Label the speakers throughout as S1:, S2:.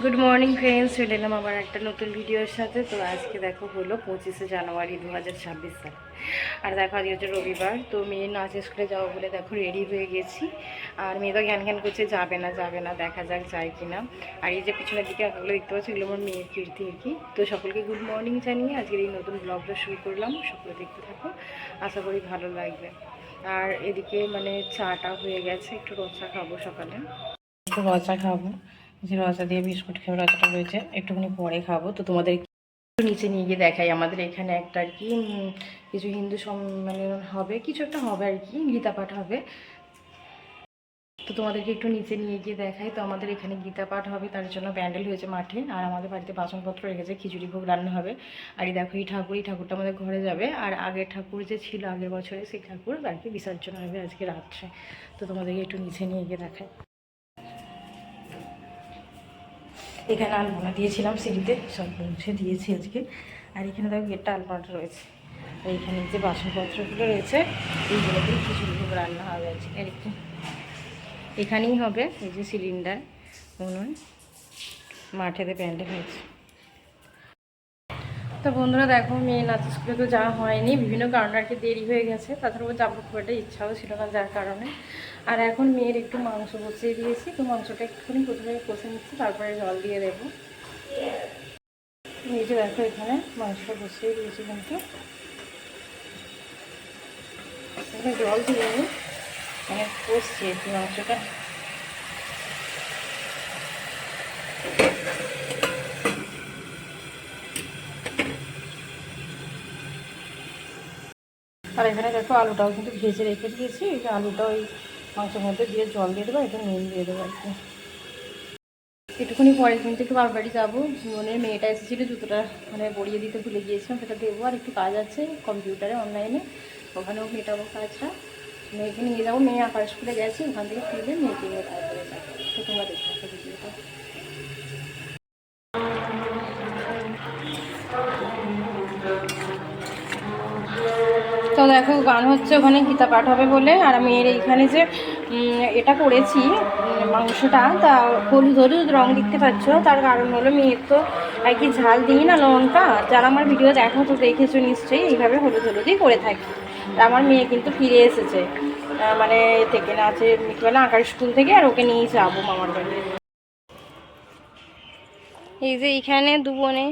S1: Good morning friends, চলে এলাম আবার একটা নতুন ভিডিওর সাথে। তো আজকে দেখো হলো 25শে জানুয়ারি 2026 সাল। আর দেখো আজকে হচ্ছে রবিবার। তো মেয়ে নাচ স্কুলে যাবো বলে দেখো রেডি হয়ে গেছি। আর মেয়ে তো জ্ঞান করছে যাবে না যাবে না, দেখা যাক যায় কিনা। আর এই যে পিছনের দিকে আঁকাগুলো দেখতে পাচ্ছি, এগুলো আমার মেয়ের কীর্তি আর কি। তো সকলকে গুড মর্নিং জানিয়ে আজকের এই নতুন ব্লগটা শুরু করলাম। সকলে দেখতে থাকো, আশা করি ভালো লাগবে। আর এদিকে মানে চাটা হয়ে গেছে, একটু রচা খাবো সকালে, একটু রচা খাবো। যে রচা দিয়ে বিস্কুট খেয়ে রচাটা রয়েছে, একটুখানি পরে খাবো। তো তোমাদের নিচে নিয়ে গিয়ে দেখাই, আমাদের এখানে একটা আর কি কিছু হিন্দু সম্মেলন হবে, কিছু একটা হবে আর কি, গীতা পাঠ হবে। তো তোমাদেরকে একটু নিচে নিয়ে গিয়ে দেখাই। তো আমাদের এখানে গীতা পাঠ হবে, তার জন্য প্যান্ডেল হয়েছে মাঠে। আর আমাদের বাড়িতে বাসনপত্র রেখেছে, খিচুড়ি ভোগ রান্না হবে। আর এই দেখো এই ঠাকুরটা আমাদের ঘরে যাবে। আর আগের ঠাকুর যে ছিল আগের বছরে, সেই ঠাকুর আর কি বিসর্জন হবে আজকে রাত্রে। তো তোমাদেরকে একটু নিচে নিয়ে গিয়ে দেখাই। এখানে আলপনা দিয়েছিলাম সিঁড়িতে, সব মুছে দিয়েছি আজকে। আর এখানে দেখো গেটটা আলপনাটা রয়েছে। আর এখানে যে বাসনপত্রগুলো রয়েছে, এইগুলোতেই খিচুড়ি ভোগ রান্না হবে আজকে আর কি। এখানেই হবে, এই যে সিলিন্ডার উনুন, মাঠেতে প্যান্ডেল হয়েছে। তো বন্ধুরা দেখো, মেয়ে নাচ স্কুলে তো যাওয়া হয়নি, বিভিন্ন কারণে আর কি দেরি হয়ে গেছে। তাছাড়াও যাবো খুব একটা ইচ্ছাও ছিল না, যার কারণে। আর এখন মেয়ের একটু মাংস বসিয়ে দিয়েছি। তো মাংসটা একটুখানি প্রথমে কষে নিচ্ছি, তারপরে জল দিয়ে দেবো। এই যে দেখো এখানে মাংসটা বসিয়ে দিয়েছি, কিন্তু এখানে জল দিয়ে নিই, মানে কষছি একটু মাংসটা। আর এখানে দেখো আলুটাও কিন্তু ভেজে রেখে দিয়েছি। এই যে আলুটা ওই মাংসের মধ্যে দিয়ে জল দিয়ে দেবো, এটা নুন দিয়ে দেবো আর কি। একটুখানি পরে কিন্তু একটু বারবারই যাবো। বোনের মেয়েটা এসেছিলো, জুতোটা মানে বড়িয়ে দিতে ভুলে গিয়েছিলাম, সেটা দেবো। আর একটু কাজ আছে কম্পিউটারে, অনলাইনে, ওখানেও মেটাবো কাজটা। মেয়েকে নিয়ে যাবো, মেয়ে আঁকার স্কুলে গেছি, ওখান থেকে ফিরে মেয়েকে নিয়ে তারপরে যাবো। তো তোমরা দেখতে থাকো ভিডিওটা। তো দেখো গান হচ্ছে, ওখানে গীতা পাঠ হবে বলে। আর আমি এইখানে যে এটা করেছি মাংসটা, তা হলুদ হলুদ রং দেখতে পাচ্ছ, তার কারণ হলো মেয়ের তো আর কি ঝাল দিই না লঙ্কা। যারা আমার ভিডিও দেখো তো দেখেছো নিশ্চয়ই, এইভাবে হলুদ হলুদই করে থাকি। আমার মেয়ে কিন্তু ফিরে এসেছে মানে থেকে নাচে মিটবেলা আঁকার স্কুল থেকে, আর ওকে নিয়ে যাবো মামার বাড়ি। এই যে এইখানে দু বোনে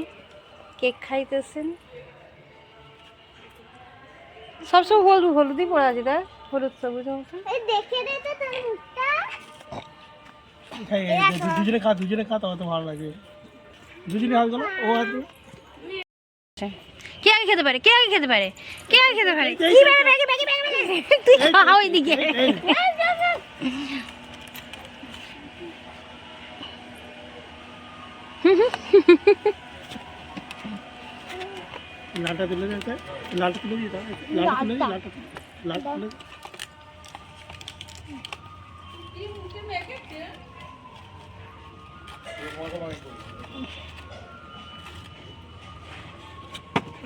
S1: কেক খাইতেছেন। সবসময় হলুদ হলুদই পড়ে আছে, তাই হলুদ সবুজ
S2: দুজনে খা তবে তো ভালো লাগে। দুজনে হাত গেল ও হাত।
S1: কে আগে খেতে পারে, কে আগে খেতে পারে, কে আগে খেতে পারে, তুই খা ওইদিকে।
S2: লালটা তুলে দিতে, লালটা তুলে দিতে, লালটা তুলে দিই, লালটা তুলে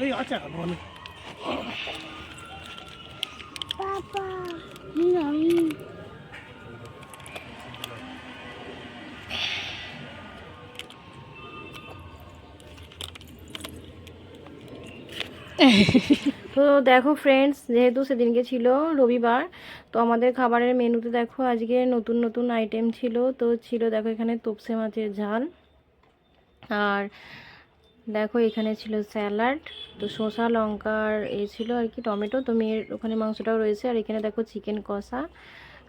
S2: এই আচ্ছা বলে পাপা আমি
S1: তো দেখো ফ্রেন্ডস, যেহেতু সেদিনকে ছিল রবিবার, তো আমাদের খাবারের মেনুতে দেখো আজকে নতুন নতুন আইটেম ছিল। তো ছিল দেখো এখানে তোপসে মাছের ঝাল, আর দেখো এখানে ছিল স্যালাড, তো শসা লঙ্কার ছিল আর কি, টমেটো। তো মেয়ের ওখানে মাংসটাও রয়েছে। আর এখানে দেখো চিকেন কষা।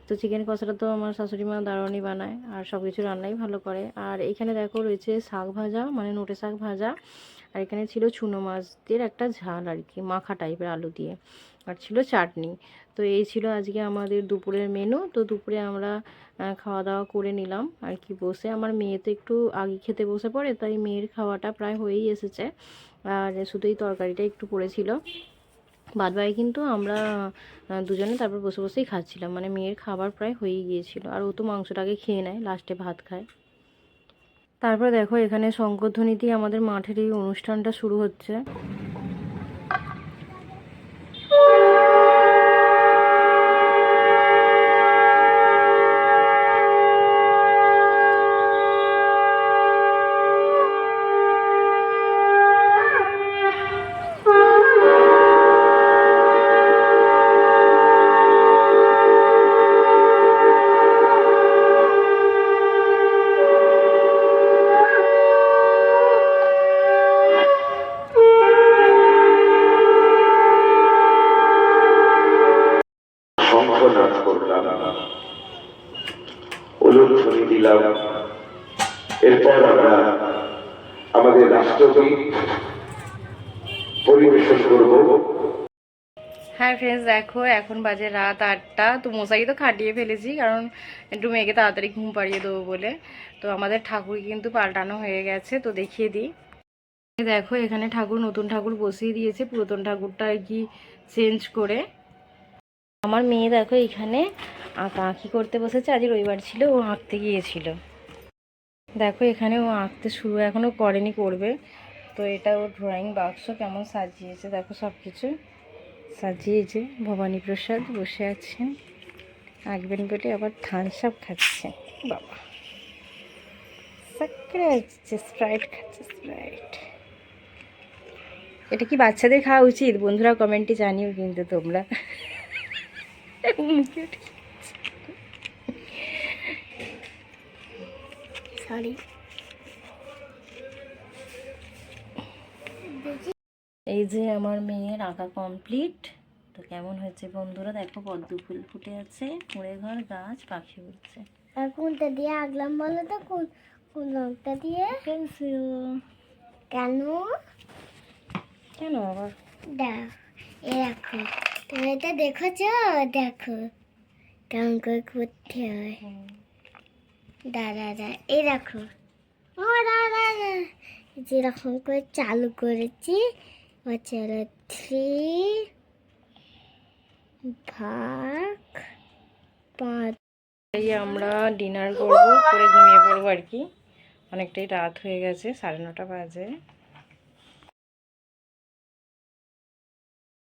S1: তো চিকেন কষাটা তো আমার শাশুড়ি মা দারুণই বানায়, আর সব কিছু রান্নাই ভালো করে। আর এখানে দেখো রয়েছে শাক ভাজা, মানে নোটে শাক ভাজা। আর এখানে ছিল চুনো মাছদের একটা ঝাল আর কি, মাখা টাইপের আলু দিয়ে। আর ছিল চাটনি। তো এই ছিল আজকে আমাদের দুপুরের মেনু। তো দুপুরে আমরা খাওয়া দাওয়া করে নিলাম আর কি বসে। আমার মেয়ে তো একটু আগে খেতে বসে পড়ে, তাই মেয়ের খাওয়াটা প্রায় হয়েই এসেছে। আর শুধু এই তরকারিটা একটু পড়েছিল, বাদ বাকি কিন্তু আমরা দুজনে তারপর বসে বসেই খাচ্ছিলাম। মানে মেয়ের খাবার প্রায় হয়েই গিয়েছিল, আর ও তো মাংসটাকে খেয়ে নেয়, লাস্টে ভাত খায়। তারপরে দেখো এখানে শঙ্করধ্বনিতেই আমাদের মাঠের এই অনুষ্ঠানটা শুরু হচ্ছে।
S3: এরপর আমরা আমাদের রাষ্ট্রগীত পরিবেশন করব।
S1: হ্যাঁ ফ্রেন্ডস, দেখো এখন বাজে রাত 8টা। তো মশারি তো খাটিয়ে ফেলেছি, কারণ একটু মেয়েকে তাড়াতাড়ি ঘুম পাড়িয়ে দেবো বলে। তো আমাদের ঠাকুর কিন্তু পাল্টানো হয়ে গেছে, তো দেখিয়ে দিই। দেখো এখানে ঠাকুর, নতুন ঠাকুর বসিয়ে দিয়েছে, পুরাতন ঠাকুরটা আর কি চেঞ্জ করে। আমার মেয়ে দেখো এখানে আঁকি করতে বসেছে, আজ রবিবার ছিল, ও আঁকতে গিয়েছিল। দেখো এখানে ও আঁকতে শুরু এখনও করেনি, করবে। তো এটা ও ড্রয়িং বাক্স কেমন সাজিয়েছে দেখো, সব কিছু সাজিয়েছে। ভবানী প্রসাদ বসে আছেন, আঁকবেন বলে আবার থামস আপ খাচ্ছে। বাবা সাকরে হচ্ছে, স্প্রাইট খাচ্ছে, স্প্রাইট। এটা কি বাচ্চাদের খাওয়া উচিত? বন্ধুরা কমেন্টে জানিও কিন্তু তোমরা। সরি। এই যে আমার মেয়ের আঁকা কমপ্লিট। তো কেমন হয়েছে বন্ধুরা? দেখো পদ্ম ফুল ফুটে আছে, কুঁড়ে ঘর, গাছ, পাখি উঠছে।
S4: আর কোনটা দিয়ে আঁকলাম বলো তো? কোন কোন রংটা দিয়ে?
S1: পেন্সিল।
S4: কেন?
S1: কেন আবার?
S4: দাও, এ রাখো। তুমি এটা দেখেছো? দেখো কেমন করে করতে হয়। দাঁড়া, এই রাখো। ও দাঁড়া, যেরকম করে চালু করেছি। ও চলো 3 ভাগ 5।
S1: এই আমরা ডিনার করবো, করে ঘুমিয়ে পড়বো আর কি। অনেকটাই রাত হয়ে গেছে, 9:30 বাজে।